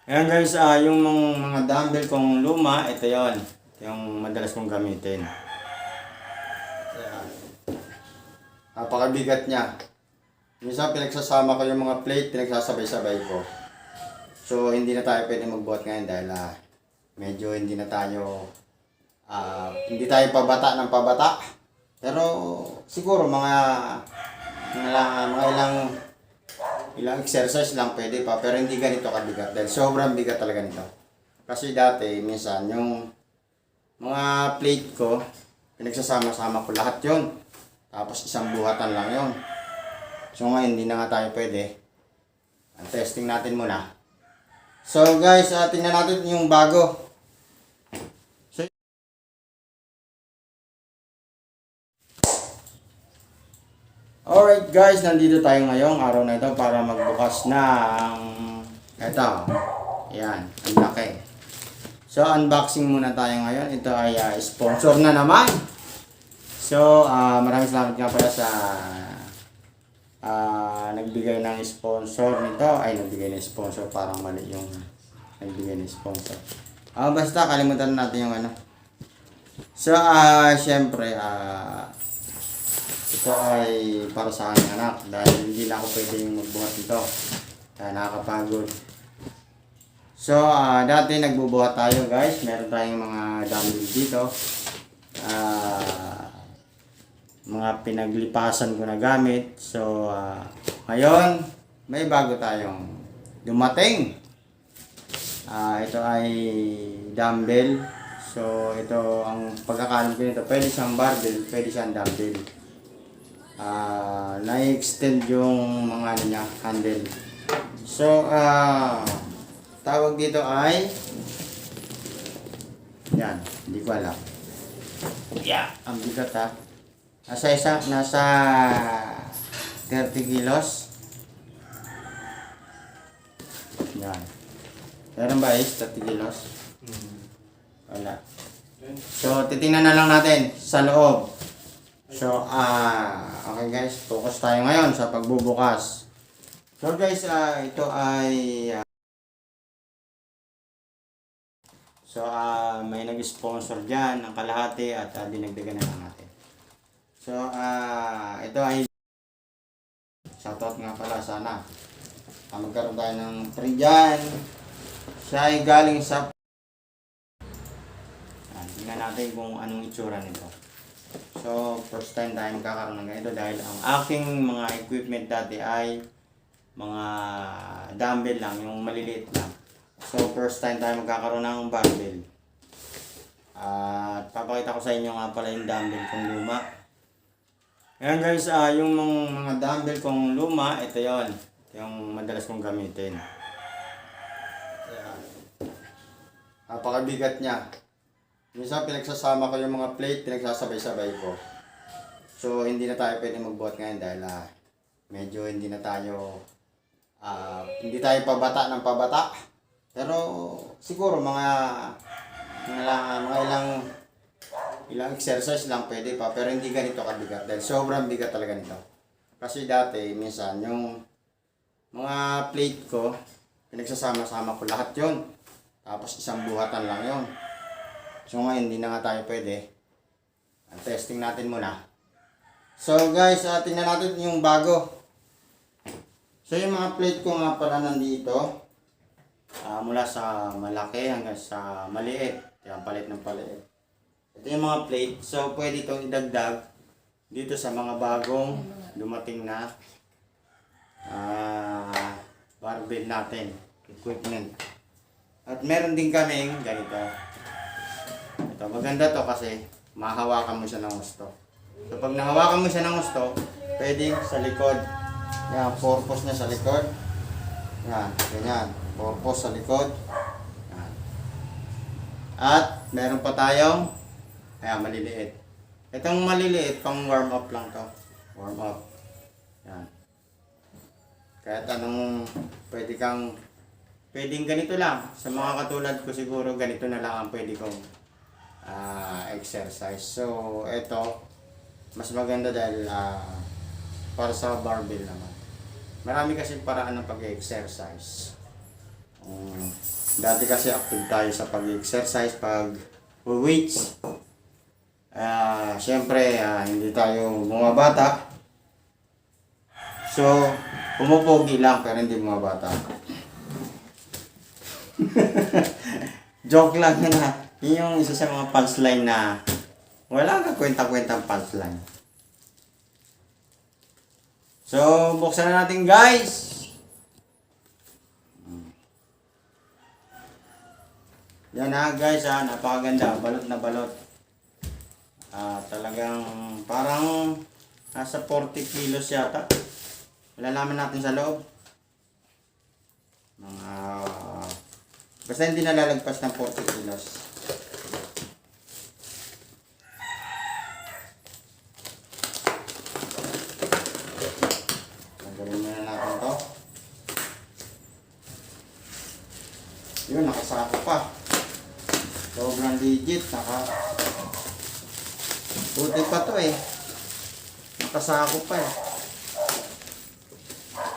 Ayan guys, yung mga dumbbell kong luma, ito yon, yung madalas kong gamitin. Ayan. Napakabigat niya. Minsan pinagsasama ko yung mga plate, pinagsasabay-sabay ko. So hindi na tayo pwede magbuhat ngayon dahil medyo hindi tayo pabata ng pabata. Pero siguro mga ilang exercise lang pwede pa, pero hindi ganito kabigat dahil sobrang bigat talaga nito. Kasi dati, minsan, yung mga plate ko, pinagsasama-sama ko lahat yon. Tapos isang buhatan lang yon. So ngayon, hindi na nga tayo pwede. Ang testing natin muna. So guys, tingnan natin yung bago. So, alright guys, nandito tayo ngayong araw na ito para magbukas ng ito. Ayan, ang laki. So unboxing muna tayo ngayon. Ito ay sponsor na naman. So maraming salamat nga pala sa nagbigay ng sponsor nito. Ay, nagbigay ng sponsor, parang mali yung nagbigay ng sponsor. Basta kalimutan natin yung ano. So syempre ito ay para sa aking anak dahil hindi na ako pwedeng magbuhat nito. Nakakapagod. So, dati nagbubuhat tayo guys. Meron tayong mga dumbbell dito. Mga pinaglipasan ko na gamit. So, ngayon, may bago tayong dumating. Ito ay dumbbell. So, ito ang pagkakalam ko nito. Pwede siyang barbell, pwede siyang dumbbell. Na-extend yung mga ano niya, handle. So, tawag dito ay yan, hindi ko alam. Yeah, ang bigat ha. Nasa 30 kilos. Yan. Meron ba is 30 kilos? Wala. So, titingnan na lang natin sa loob. So, okay guys, focus tayo ngayon sa pagbubukas. So guys, ito ay may nag-sponsor dyan ng kalahati at dinagdagan na lang natin. So, ito ay shoutout nga pala sana. Magkaroon tayo ng free dyan. Siya ay galing sa tingnan natin kung anong itsura nito. So, first time tayo magkakaroon ng ganito dahil ang aking mga equipment dati ay mga dumbbell lang, yung maliliit lang. So, first time tayo magkakaroon ng barbell. At papakita ko sa inyo nga pala yung dumbbell kong luma. Ayan guys, yung mga dumbbell kong luma, ito yon, yung madalas kong gamitin. Ayan. Napakabigat niya. Minsan pinagsasama ko yung mga plate, pinagsasabay-sabay ko. So hindi na tayo pwede magbuhat ngayon dahil medyo hindi tayo pabata ng pabata. Pero siguro mga ilang exercise lang pwede pa, pero hindi ganito kabigat dahil sobrang bigat talaga nito. Kasi dati minsan yung mga plate ko, pinagsasama-sama ko lahat yon. Tapos isang buhatan lang yon. So ngayon, hindi na nga tayo pwede. Testing natin muna. So guys, tingnan natin yung bago. So yung mga plate ko nga pala nandito. Mula sa malaki hanggang sa maliit. Yan, palit ng palit. Ito yung mga plate. So pwede itong idagdag dito sa mga bagong dumating na barbell natin. Equipment. At meron din kaming ganito. Ito, maganda to kasi mahawakan mo siya ng gusto. So pag nahawakan mo siya ng gusto, pwedeng sa likod. Yan, purpose niya sa likod. Yan, ganyan. Purpose sa likod. Yan. At meron pa tayong maliliit. Itong maliliit, pang warm up lang to. Warm up. Yan. Kahit anong pwedeng ganito lang. Sa mga katulad ko siguro, ganito na lang ang pwede kong exercise. So, ito mas maganda dahil para sa barbell naman. Marami kasi paraan ng pag-exercise. Dati kasi active tayo sa pag-exercise, pag-weights. Siyempre, hindi tayo bumabata. So, pumupogi lang pero hindi bumabata. Joke lang yun ha. Yun yung isa sa mga punchline na wala kang kwenta-kwentang punchline. So, buksan na natin guys. Yan guys napakaganda, balot na balot. Talagang parang nasa 40 kilos yata. Malalaman natin sa loob. Basta hindi nalalagpas ng 40 kilos. Tanggalin muna natin to. Yun, nakasako pa. Sobrang legit, buti pa to nakasako pa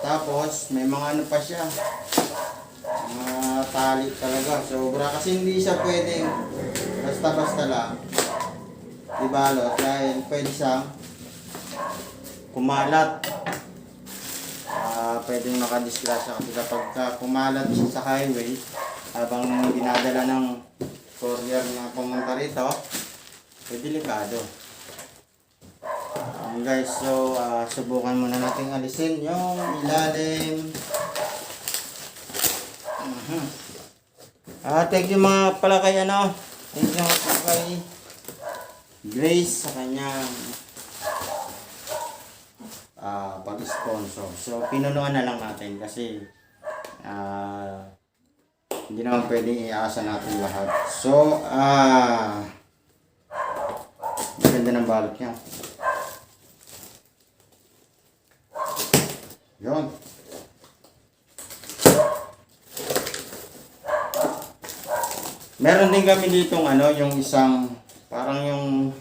Tapos may mga ano pa siya, mga tali talaga, sobra kasi hindi siya pwedeng basta-basta lang ibalot dahil pwede siyang kumalat. Pwedeng makadisgrasya kasi kapag kumalat siya sa highway habang dinadala ng courier na pumunta rito, delikado. Guys, so subukan muna natin alisin yung ilalim. Thank you mga pala kay thank you mga kay Grace sa kanyang pag-sponsor. So pinunuan na lang natin kasi hindi naman pwedeng iasa natin lahat. So, maganda ng balot niya. Yun. Meron din kami ditong yung isang, parang yung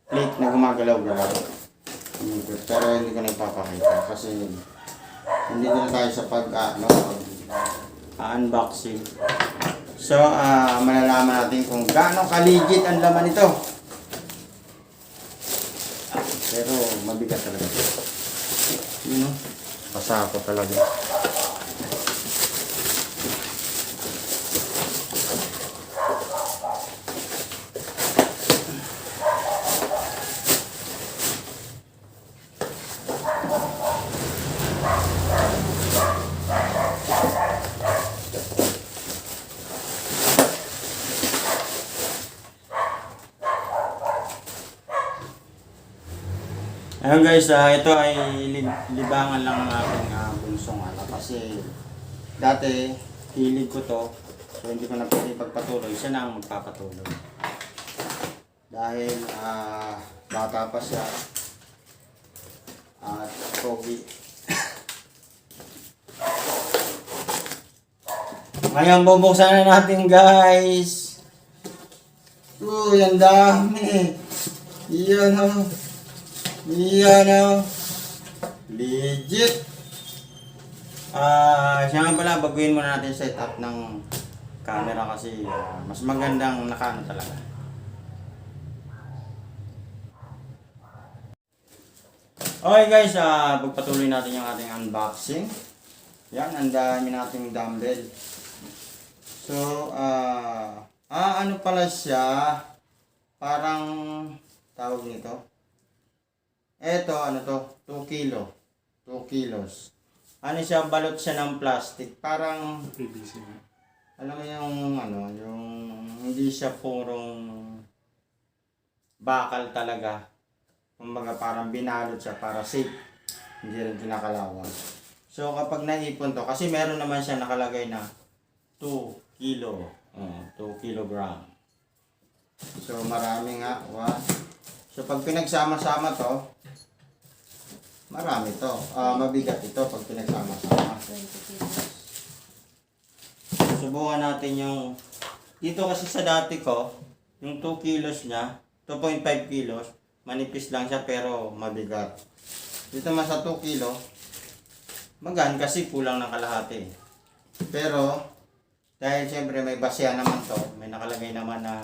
plate na gumagalaw-galaw. Pero hindi ko na ipapakita kasi hindi na tayo sa unboxing. So, malalaman natin kung gaano ka-legit ang laman nito. Pero mabigat talaga. Pasako talaga. Ayun guys, ito ay libangan lang ng aking bunsong kasi dati hilig ko to, so hindi ko na pwede pagpatuloy, siya na ang magpapatuloy dahil bata pa siya at pogi. Ngayon bubuksan na natin guys. Ang dami. Yan Yan legit. Siya nga pala, baguhin muna natin setup ng camera kasi mas magandang nakaano talaga. Okay guys, pagpatuloy natin yung ating unboxing. Yan, ang dami nating dumbbell. So, ano pala siya? Parang tawag nito. Eto, 2 kilo. 2 kilos. Ano siya, balot siya ng plastic. Parang PVC. Alam mo yung hindi siya purong bakal talaga. Kumbaga parang binalot siya para safe. Hindi rin kinakalawan. So kapag naipon to, kasi meron naman siya nakalagay na 2 kilo. 2 kilogram. So marami nga. So pag pinagsama-sama to, marami to. Mabigat ito pag pinagsama-sama. Subukan natin yung dito kasi sa dati ko, yung 2 kilos niya, 2.5 kilos, manipis lang siya pero mabigat. Dito mas sa 2 kilo, magaan kasi kulang ng kalahati. Pero Dahil siyempre may basya naman to, may nakalagay naman na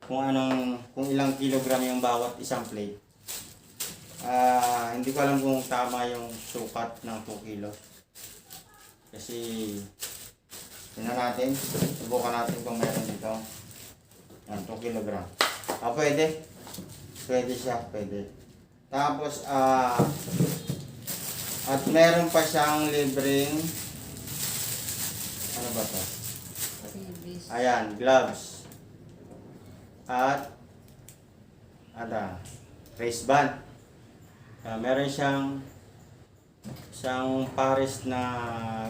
kung ilang kilogram yung bawat isang plate. Hindi ko alam kung tama yung sukat ng 2 kilo. Kasi tingnan natin, subukan natin kung meron dito. Yan, 2 kilogram. Pwede. Pwede siya, pwede. Tapos, at meron pa siyang libreng, ano ba to? Ayan, gloves. At, race band. Meron siyang pares na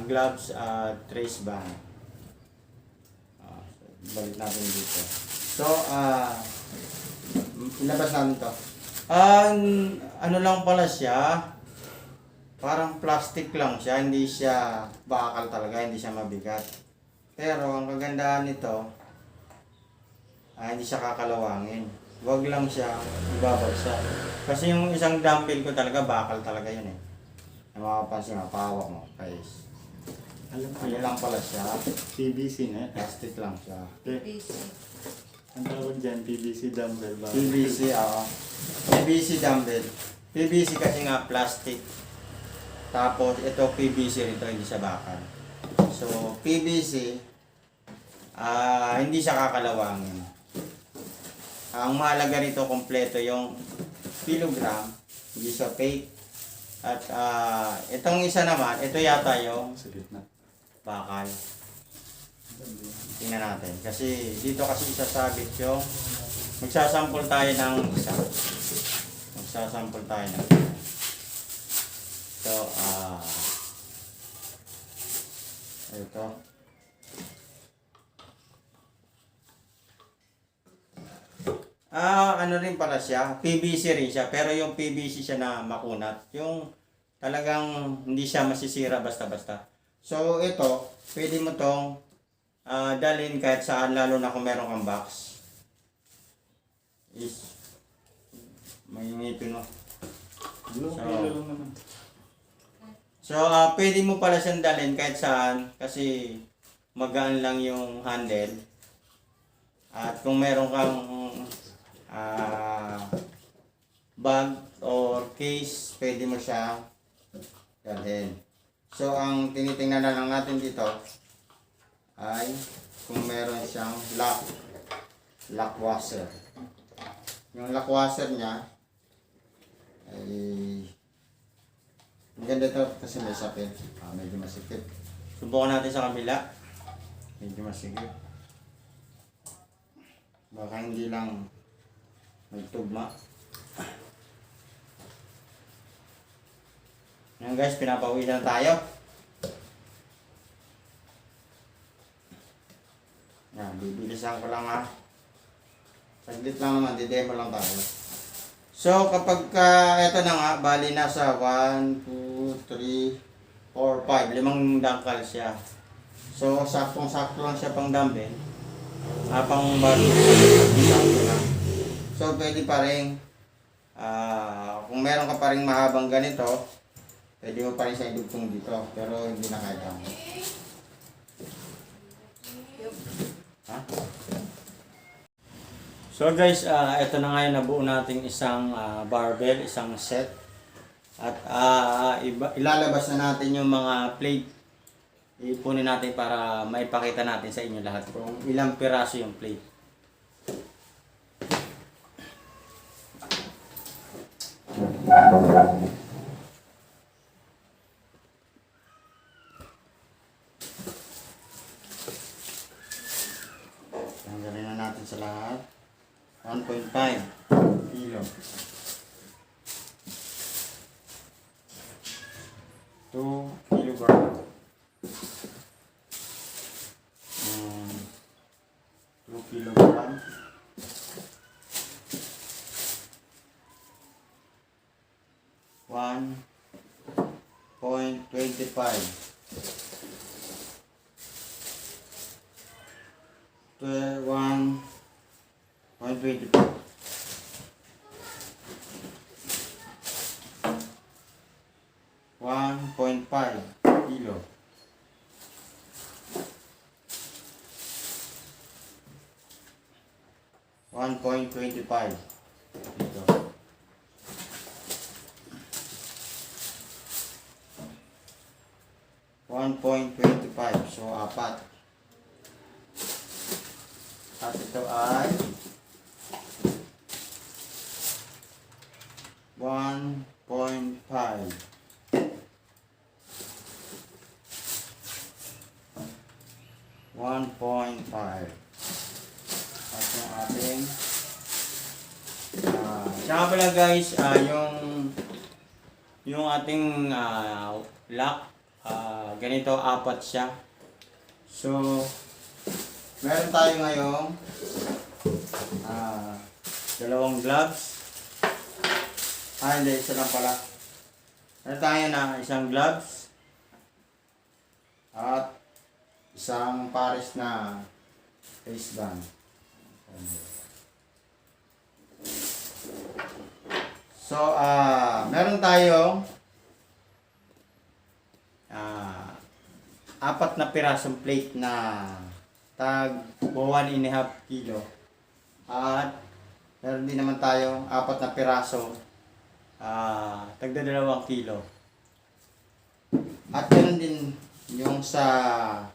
gloves at race band. Balik natin dito. So, ilabas namin to. Ano lang pala siya, parang plastic lang siya, hindi siya bakal talaga, hindi siya mabigat. Pero ang kagandahan nito, hindi siya kakalawangin. Huwag lang siya ibabagsak. Kasi yung isang dumbbell ko talaga, bakal talaga yun eh. Mapapansin mo, pahawak mo, guys. Alam ko Ano yan. lang pala siya, PVC nga. plastic lang siya. PC. Ang tawag dyan, PVC dumbbell ba? PVC, PVC dumbbell. PVC kasi nga plastic. Tapos ito PVC rito, hindi siya bakal. So PVC, hindi siya kakalawangin. Ang mahalaga rito kompleto yung kilogram, hindi siya fake. At itong isa naman, ito yata yung Sa gitna. bakal. Tingnan natin. Kasi dito kasi isasabit yung magsasample tayo ng isa. Magsasample tayo ng isa. So, ito. Ano rin pala siya, PVC rin siya, pero yung PVC siya na makunat. Yung talagang hindi siya masisira basta-basta. So, ito, pwede mo tong dalhin kahit saan, lalo na kung meron kang box. May ngipin mo. Kilo lang naman. So, pwede mo pala siyang dalhin kahit saan kasi magaan lang yung handle. At kung meron kang bag or case, pwede mo siya dalhin. So, ang tinitingnan na lang natin dito ay kung meron siyang lock washer. Yung lock washer niya ay maganda to kasi may sapin. Medyo masikip. Subukan natin sa kabila. Medyo masikip. Baka hindi lang magtugma. Yan guys, pinapauwi na tayo. Yan, bibilisan ko lang saglit lang naman, didemo lang tayo. So, kapag ito na nga, bali nasa 1, 2, 3, 4, 5, 5 dangkal siya. So, saktong-sakto lang siya pang dumbbell. Pang barbell, sakto lang. So, pwede pa rin, kung meron ka pa rin mahabang ganito, pwede mo pa rin siya idugtong dito, pero hindi na kaya. Ha? So guys, ito na nga yung nabuo nating isang barbell, isang set. At ilalabas na natin yung mga plate. Ipunin natin para maipakita natin sa inyo lahat kung ilang piraso yung plate. Tanggalin na natin sa lahat. 1.5 kilo. 2 kilogram. 2 kilogram. 1.25. 1.25. 1.5 kilo. 1.25. Dito. $1.25. So, apat. At ito ay 1.5. 1.5. At yung ating tsaka pala guys, yung ating lock, ganito, apat siya. So, meron tayo ngayong dalawang gloves. Hindi, isa lang pala. Meron tayo na isang gloves at isang pares na waistband. So, meron tayong apat na pirasong plate na tag 1.5 kilo. At meron din naman tayong apat na piraso tagda 2 kilo. At meron din yung sa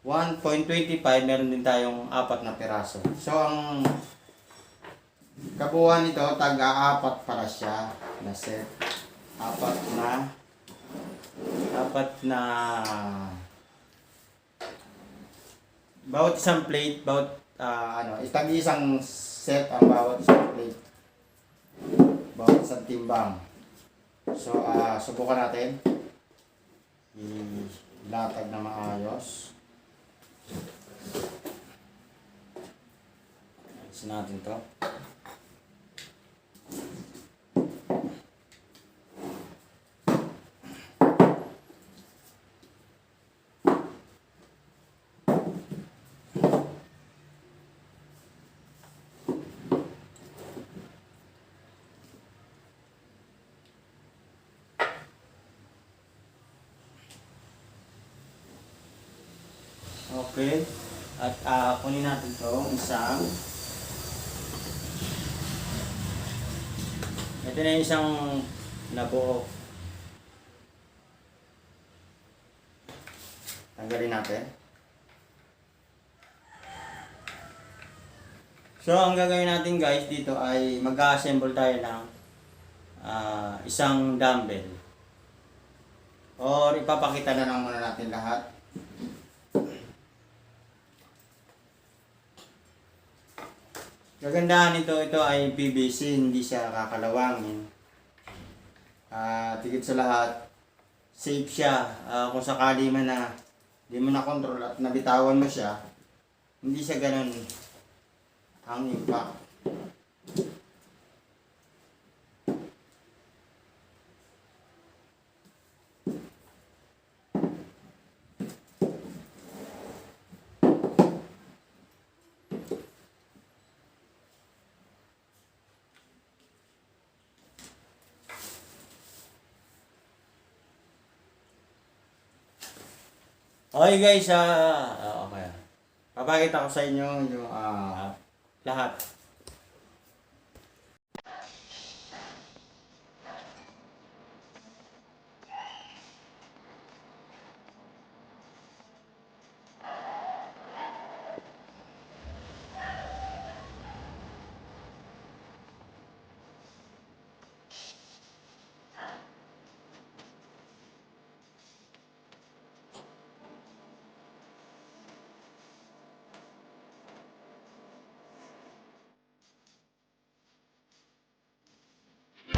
1.25, meron din tayong apat na piraso. So, ang kabuuan nito, tag-apat para siya na set. Apat na bawat isang plate, tag-isang set ang bawat isang plate. Bawat isang timbang. So, subukan natin. Ilatag na maayos. Ayos natin to. Okay. At kunin natin to isang. Ito na yung isang nabuo. Tanggalin natin. So, ang gagawin natin guys dito ay mag-assemble tayo ng isang dumbbell. Or ipapakita na lang muna natin lahat. Kagandahan nito, ito ay PVC, hindi siya kakalawangin. Tigit sa lahat, safe siya. Kung sakali man na hindi mo na control at nabitawan mo siya, hindi siya ganun ang impact. Okay guys, okay. Papakita ko sa inyo yung lahat.